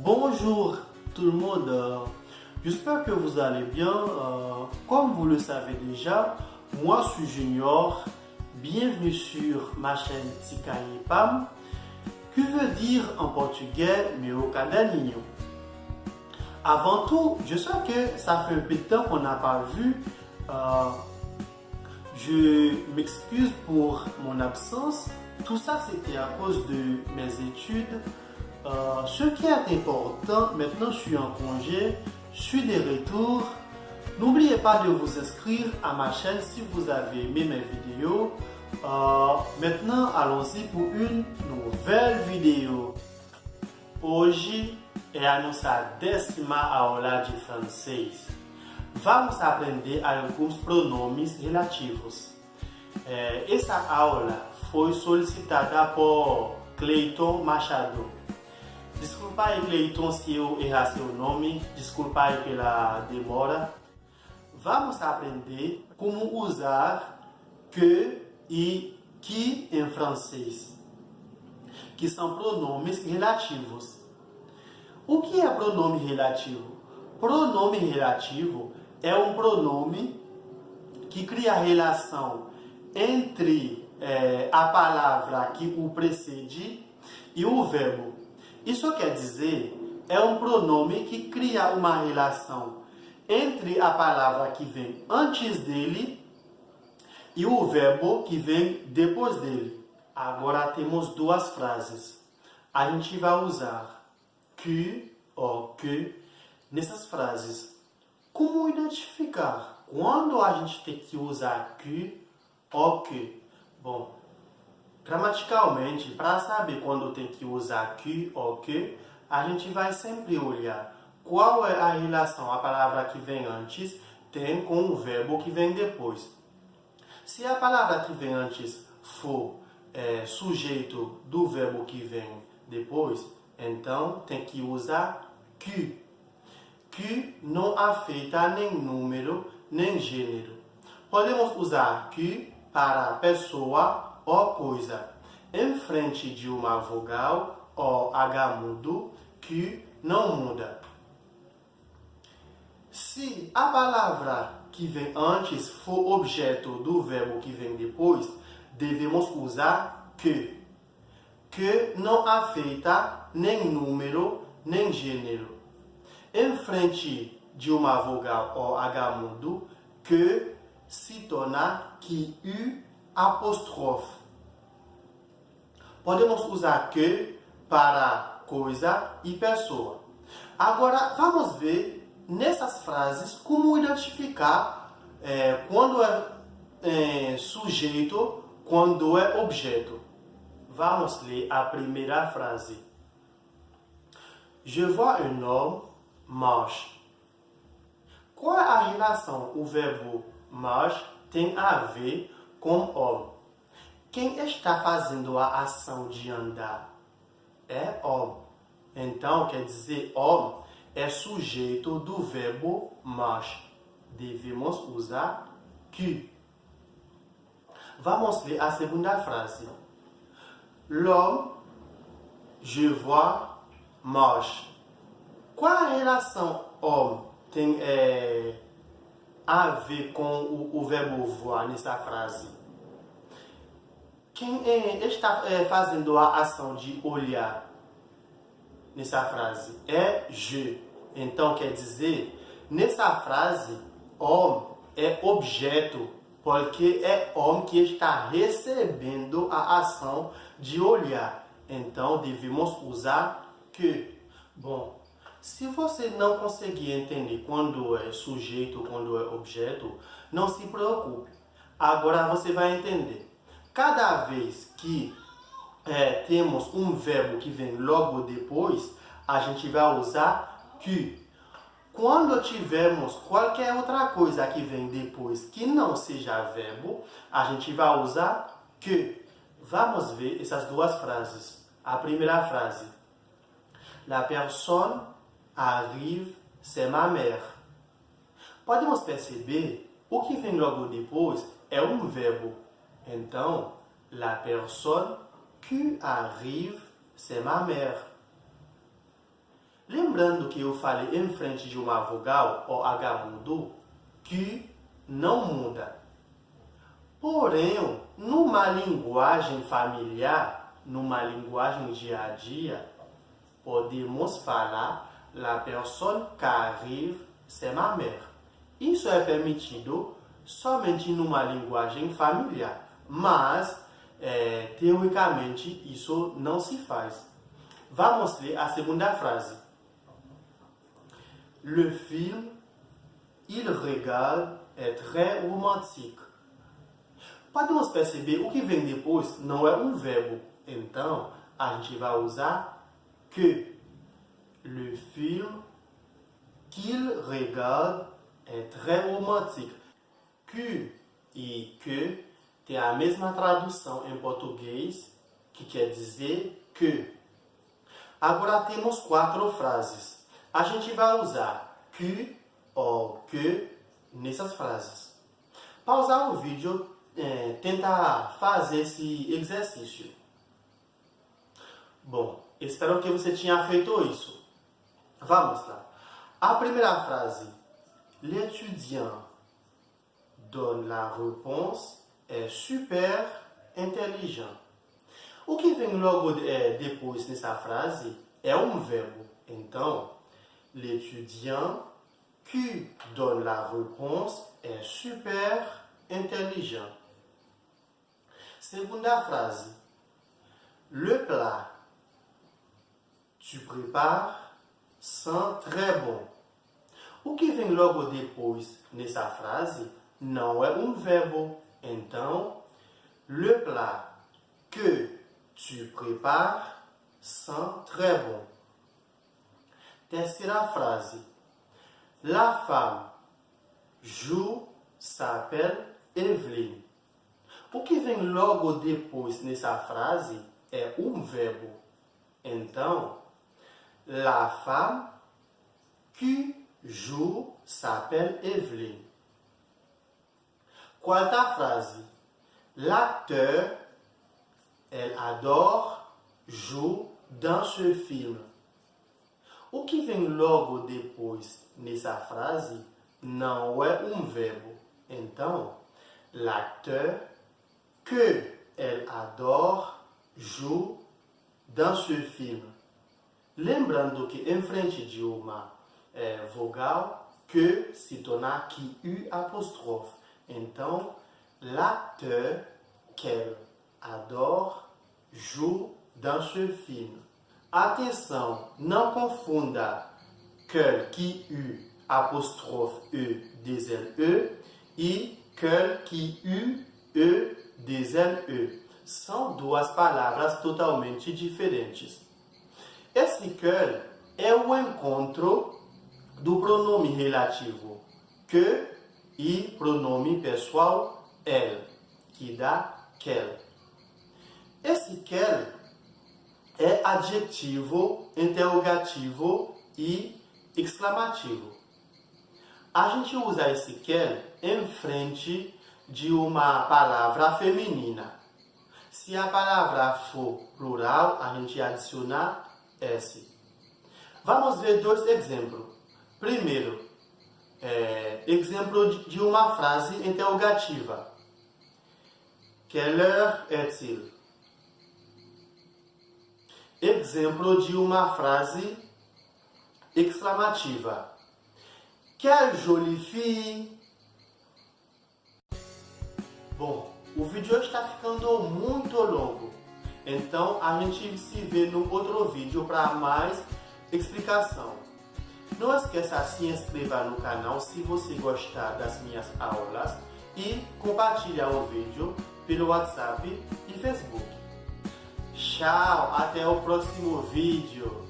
Bonjour tout le monde, j'espère que vous allez bien. Comme vous le savez déjà, moi je suis Junior. Bienvenue sur ma chaîne Tikaye Pam, qui veut dire en portugais Meu Caderninho. Avant tout, je sais que ça fait un peu de temps qu'on n'a pas vu. Je m'excuse pour mon absence. Tout ça, c'était à cause de mes études. Ce qui est important, maintenant je suis en congé, je suis de retour. N'oubliez pas de vous inscrire à ma chaîne si vous avez aimé mes vidéos. Maintenant, allons-y pour une nouvelle vidéo. Hoje é a nossa 10ª aula de francês. Vamos aprender alguns pronomes relativos. Essa aula foi solicitada por Cleiton Machado. Desculpa aí, Cleiton, se eu errar seu nome. Desculpa aí pela demora. Vamos aprender como usar que e que em francês, que são pronomes relativos. O que é pronome relativo? Pronome relativo é um pronome que cria relação entre a palavra que o precede e o verbo. Isso quer dizer, é um pronome que cria uma relação entre a palavra que vem antes dele e o verbo que vem depois dele. Agora temos duas frases. A gente vai usar que ou que nessas frases. Como identificar quando a gente tem que usar que ou que? Bom, gramaticalmente, para saber quando tem que usar que ou que, a gente vai sempre olhar qual é a relação a palavra que vem antes tem com o verbo que vem depois. Se a palavra que vem antes for sujeito do verbo que vem depois, então tem que usar que. Que não afeta nem número, nem gênero. Podemos usar que para pessoa ou coisa. Em frente de uma vogal ou H mudo, que não muda. Se a palavra que vem antes for objeto do verbo que vem depois, devemos usar que. Que não afeta nem número, nem gênero. Em frente de uma vogal ou H mudo, que se torna que U apóstrofe. Podemos usar que para coisa e pessoa. Agora, vamos ver nessas frases como identificar quando é sujeito, quando é objeto. Vamos ler a primeira frase. Je vois un homme marche. Qual é a relação o verbo marche tem a ver com homem? Quem está fazendo a ação de andar é homem. Então, quer dizer, homem é sujeito do verbo marche. Devemos usar que. Vamos ler a segunda frase. L'homme, je vois, marche. Qual a relação homem tem a ver com o verbo voir nessa frase? Quem está fazendo a ação de olhar nessa frase é je. Então quer dizer, nessa frase, homem é objeto, porque é homem que está recebendo a ação de olhar. Então devemos usar que. Bom, se você não conseguir entender quando é sujeito, quando é objeto, não se preocupe. Agora você vai entender. Cada vez que temos um verbo que vem logo depois, a gente vai usar que. Quando tivermos qualquer outra coisa que vem depois que não seja verbo, a gente vai usar que. Vamos ver essas duas frases. A primeira frase. La personne arrive, c'est ma mère. Podemos perceber, o que vem logo depois é um verbo. Então, la personne qui arrive, c'est ma mère. Lembrando que eu falei em frente de uma vogal, o H mudo, que não muda. Porém, numa linguagem familiar, numa linguagem dia a dia, podemos falar la personne qui arrive, c'est ma mère. Isso é permitido somente numa linguagem familiar, mas teoricamente isso não se faz. Vamos ler a segunda frase. Le film, il regarde, é très romantique. Podemos perceber o que vem depois não é um verbo. Então, a gente vai usar que. Le film qu'il regarde é très romantique. Que e que tem a mesma tradução em português, que quer dizer que. Agora temos 4 frases. A gente vai usar que ou que nessas frases. Pausar o vídeo, tentar fazer esse exercício. Bom, espero que você tenha feito isso. Vamos lá. A primeira frase. L'étudiant donne la réponse est super intelligent. O que vem logo depois nessa frase é um verbo. Então, l'étudiant qui donne la réponse est super intelligent. Segunda frase. Le plat tu prépares sent très bon. O que vem logo depois nessa frase não é um verbo. Então, le plat que tu prépares sent très bon. Terceira frase. La femme joue s'appelle Evelyn. O que vem logo depois nessa frase é um verbo. Então, la femme qui joue s'appelle Evelyn. Quarta frase. L'acteur, elle adore, joue dans ce film. O que vem logo depois nessa frase não é um verbo. Então, l'acteur que elle adore joue dans ce film. Lembrando que em frente de uma vogal, que se torna QU apóstrofe. Então, l'acteur qu'elle adore joue dans ce film. Atenção, não confunda quel QU apóstrofe E des E e quel QU E des E. São duas palavras totalmente diferentes. Esse quel é o encontro do pronome relativo que e pronome pessoal elle, que dá quel. Esse quel é adjetivo, interrogativo e exclamativo. A gente usa esse quel em frente de uma palavra feminina. Se a palavra for plural, a gente adiciona S. Vamos ver 2 exemplos. Primeiro, exemplo de uma frase interrogativa. Quelle heure est-il? Exemplo de uma frase exclamativa. Quelle jolie fille! Bom, o vídeo está ficando muito longo. Então, a gente se vê no outro vídeo para mais explicação. Não esqueça de se inscrever no canal se você gostar das minhas aulas e compartilhar o vídeo pelo WhatsApp e Facebook. Tchau, até o próximo vídeo.